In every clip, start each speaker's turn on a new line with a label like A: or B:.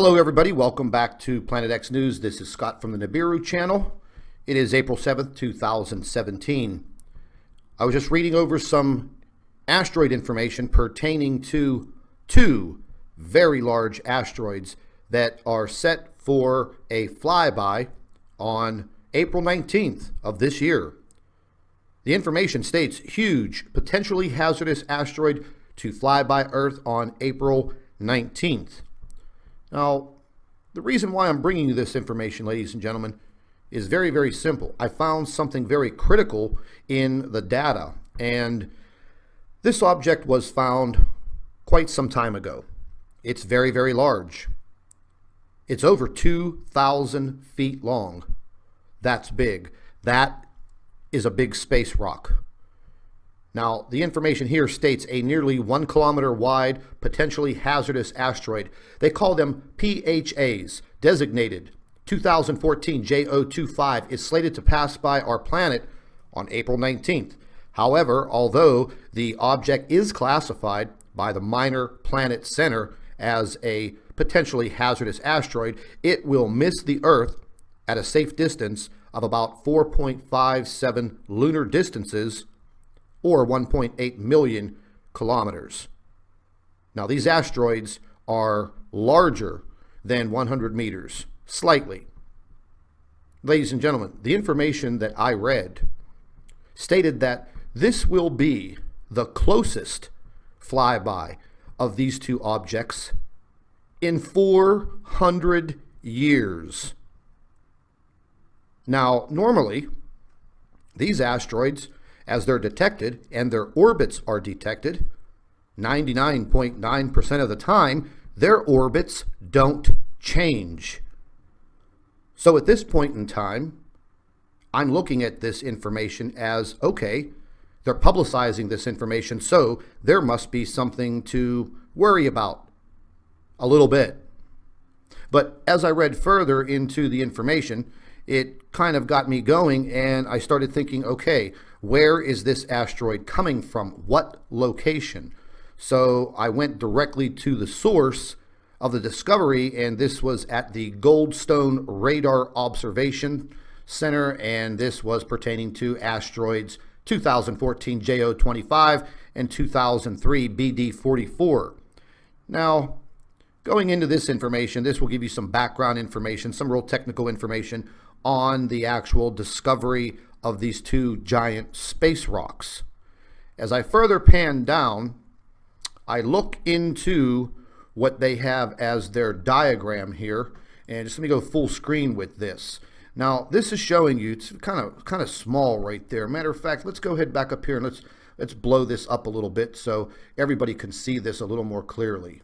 A: Hello everybody, welcome back to Planet X News. This is Scott from the NIBIRU channel. It is April 7th, 2017. I was just reading over some asteroid information pertaining to two very large asteroids that are set for a flyby on April 19th of this year. The information states huge, potentially hazardous asteroid to fly by Earth on April 19th. Now, the reason why I'm bringing you this information, ladies and gentlemen, is very, very simple. I found something very critical in the data, and this object was found quite some time ago. It's very, very large. It's over 2,000 feet long. That's big. That is a big space rock. Now, the information here states a nearly 1 kilometer wide, potentially hazardous asteroid. They call them PHAs, designated 2014 J025, is slated to pass by our planet on April 19th. However, although the object is classified by the Minor Planet Center as a potentially hazardous asteroid, it will miss the Earth at a safe distance of about 4.57 lunar distances, or 1.8 million kilometers. Now, these asteroids are larger than 100 meters, slightly. Ladies and gentlemen, the information that I read stated that this will be the closest flyby of these two objects in 400 years. Now, normally, these asteroids, as they're detected and their orbits are detected, 99.9% of the time, their orbits don't change. So at this point in time, I'm looking at this information as, okay, they're publicizing this information, so there must be something to worry about a little bit. But as I read further into the information, it kind of got me going, and I started thinking, okay, where is this asteroid coming from? What location? So I went directly to the source of the discovery, and this was at the Goldstone Radar Observation Center, and this was pertaining to asteroids 2014 J025 and 2003 BD44. Now, going into this information, this will give you some background information, some real technical information on the actual discovery of these two giant space rocks. As I further pan down, I look into what they have as their diagram here, and just let me go full screen with this. Now, this is showing you, it's kind of small right there. Matter of fact, let's go ahead back up here and let's blow this up a little bit so everybody can see this a little more clearly.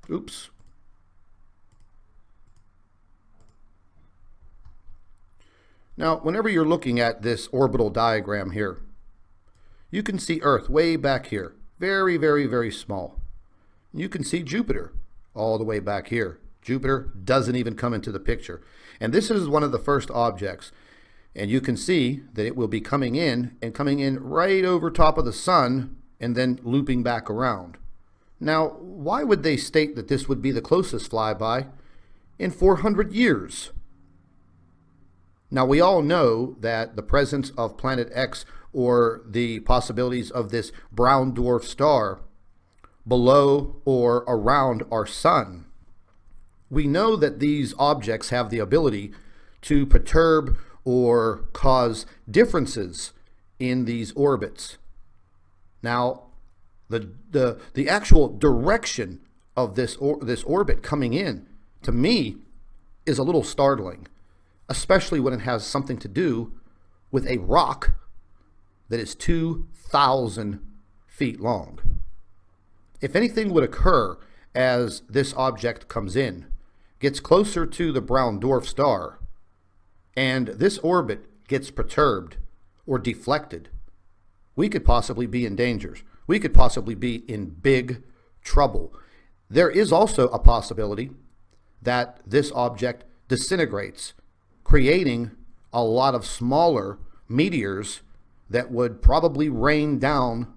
A: Oops. Now, whenever you're looking at this orbital diagram here, you can see Earth way back here, very, very, very small. You can see Jupiter all the way back here. Jupiter doesn't even come into the picture. And this is one of the first objects. And you can see that it will be coming in right over top of the sun and then looping back around. Now, why would they state that this would be the closest flyby in 400 years? Now, we all know that the presence of Planet X, or the possibilities of this brown dwarf star below or around our sun, we know that these objects have the ability to perturb or cause differences in these orbits. Now, the actual direction of this orbit coming in, to me, is a little startling, especially when it has something to do with a rock that is 2,000 feet long. If anything would occur as this object comes in, gets closer to the brown dwarf star, and this orbit gets perturbed or deflected, we could possibly be in danger. We could possibly be in big trouble. There is also a possibility that this object disintegrates, creating a lot of smaller meteors that would probably rain down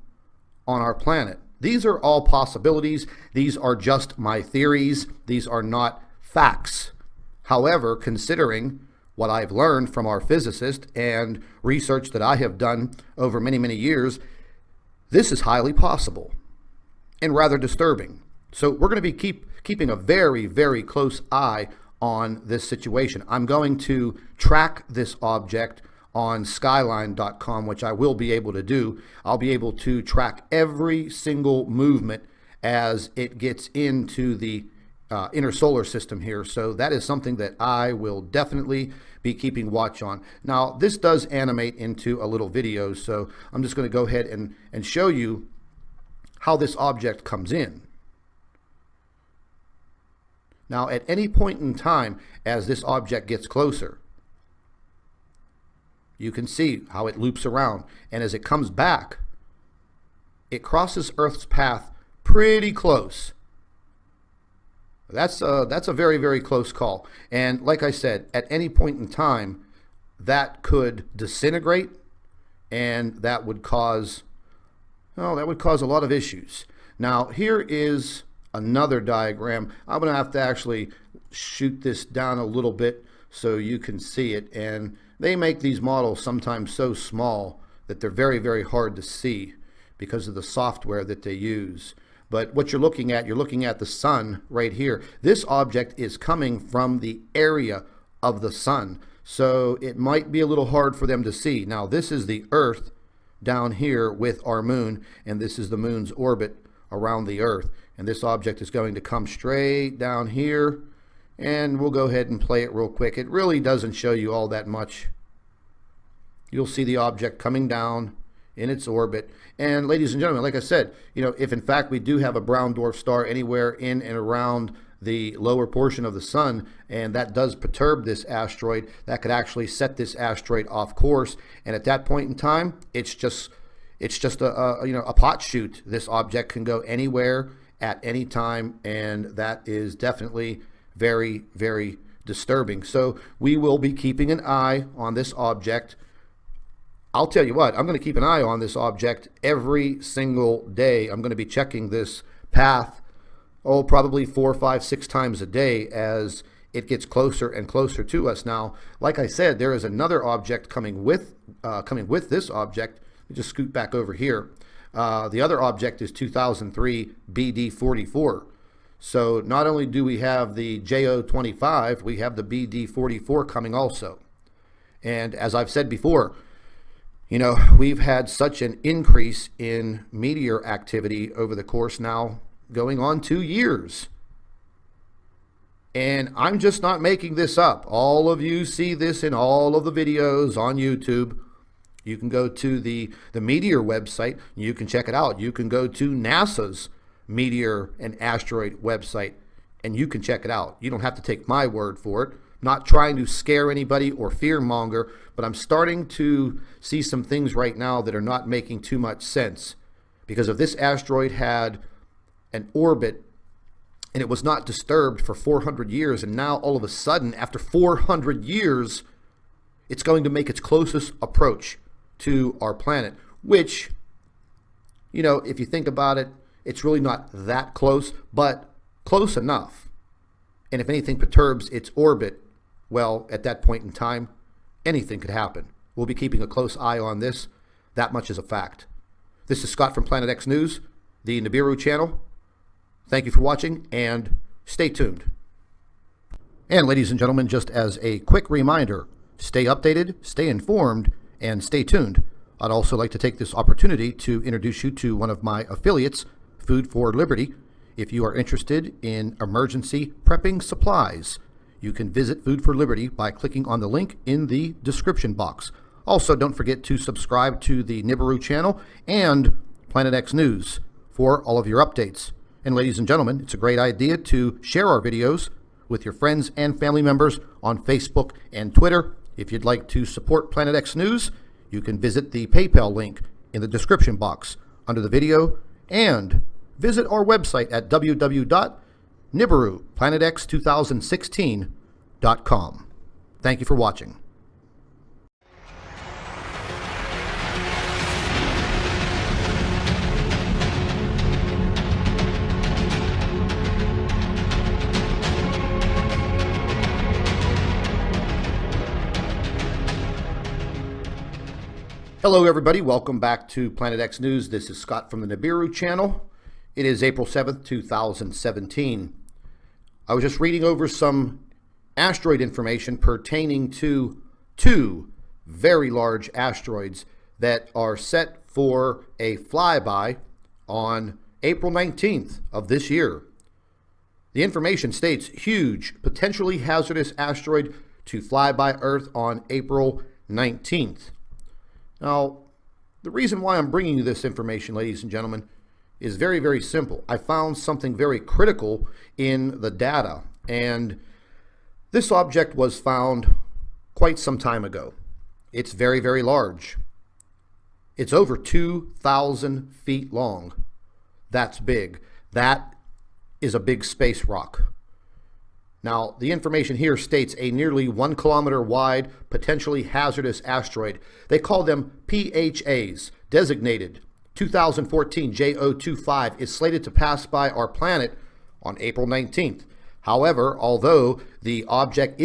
A: on our planet. These are all possibilities. These are just my theories. These are not facts. However, considering what I've learned from our physicist and research that I have done over many, many years, this is highly possible and rather disturbing. So we're going to be keeping a very, very close eye on this situation. I'm going to track this object on skyline.com, which I will be able to do. I'll be able to track every single movement as it gets into the inner solar system here. So that is something that I will definitely be keeping watch on. Now, this does animate into a little video, so I'm just going to go ahead and show you how this object comes in. Now, at any point in time, as this object gets closer, you can see how it loops around. And as it comes back, it crosses Earth's path pretty close. That's a very, very close call. And like I said, at any point in time, that could disintegrate, and that would cause, well, that would cause a lot of issues. Now, here is another diagram. I'm going to have to actually shoot this down a little bit so you can see it. And they make these models sometimes so small that they're very, very hard to see because of the software that they use. But what you're looking at the sun right here. This object is coming from the area of the sun, so it might be a little hard for them to see. Now, this is the Earth down here with our moon, and this is the moon's orbit around the Earth. And this object is going to come straight down here, and we'll go ahead and play it real quick. It really doesn't show you all that much. You'll see the object coming down in its orbit. And ladies and gentlemen, like I said, if in fact we do have a brown dwarf star anywhere in and around the lower portion of the sun, and that does perturb this asteroid, that could actually set this asteroid off course. And at that point in time, it's just a pot shoot. This object can go anywhere at any time, and that is definitely very, very disturbing. So we will be keeping an eye on this object. I'll tell you what, I'm going to keep an eye on this object every single day. I'm going to be checking this path, probably 4, 5, 6 times a day as it gets closer and closer to us. Now, like I said, there is another object coming with this object. Let me just scoot back over here. The other object is 2003 BD44. So not only do we have the JO25, we have the BD44 coming also. And as I've said before, we've had such an increase in meteor activity over the course now going on 2 years. And I'm just not making this up. All of you see this in all of the videos on YouTube. You can go to the Meteor website. You can check it out. You can go to NASA's Meteor and Asteroid website, and you can check it out. You don't have to take my word for it. I'm not trying to scare anybody or fear monger, but I'm starting to see some things right now that are not making too much sense. Because if this asteroid had an orbit and it was not disturbed for 400 years, and now all of a sudden, after 400 years, it's going to make its closest approach to our planet, which, if you think about it, it's really not that close, but close enough. And if anything perturbs its orbit, well, at that point in time, anything could happen. We'll be keeping a close eye on this. That much is a fact. This is Scott from Planet X News, the NIBIRU channel. Thank you for watching, and stay tuned. And ladies and gentlemen, just as a quick reminder, stay updated, stay informed, and stay tuned. I'd also like to take this opportunity to introduce you to one of my affiliates, Food for Liberty. If you are interested in emergency prepping supplies, you can visit Food for Liberty by clicking on the link in the description box. Also, don't forget to subscribe to the NIBIRU channel and Planet X News for all of your updates. And ladies and gentlemen, it's a great idea to share our videos with your friends and family members on Facebook and Twitter. If you'd like to support Planet X News, you can visit the PayPal link in the description box under the video, and visit our website at www.NIBIRUPlanetX2016.com. Thank you for watching. Hello everybody, welcome back to Planet X News. This is Scott from the NIBIRU channel. It is April 7th, 2017. I was just reading over some asteroid information pertaining to two very large asteroids that are set for a flyby on April 19th of this year. The information states huge, potentially hazardous asteroid to fly by Earth on April 19th. Now, the reason why I'm bringing you this information, ladies and gentlemen, is very, very simple. I found something very critical in the data, and this object was found quite some time ago. It's very, very large. It's over 2,000 feet long. That's big. That is a big space rock. Now, the information here states a nearly 1 kilometer wide, potentially hazardous asteroid. They call them PHAs, designated 2014 J025, is slated to pass by our planet on April 19th. However, although the object is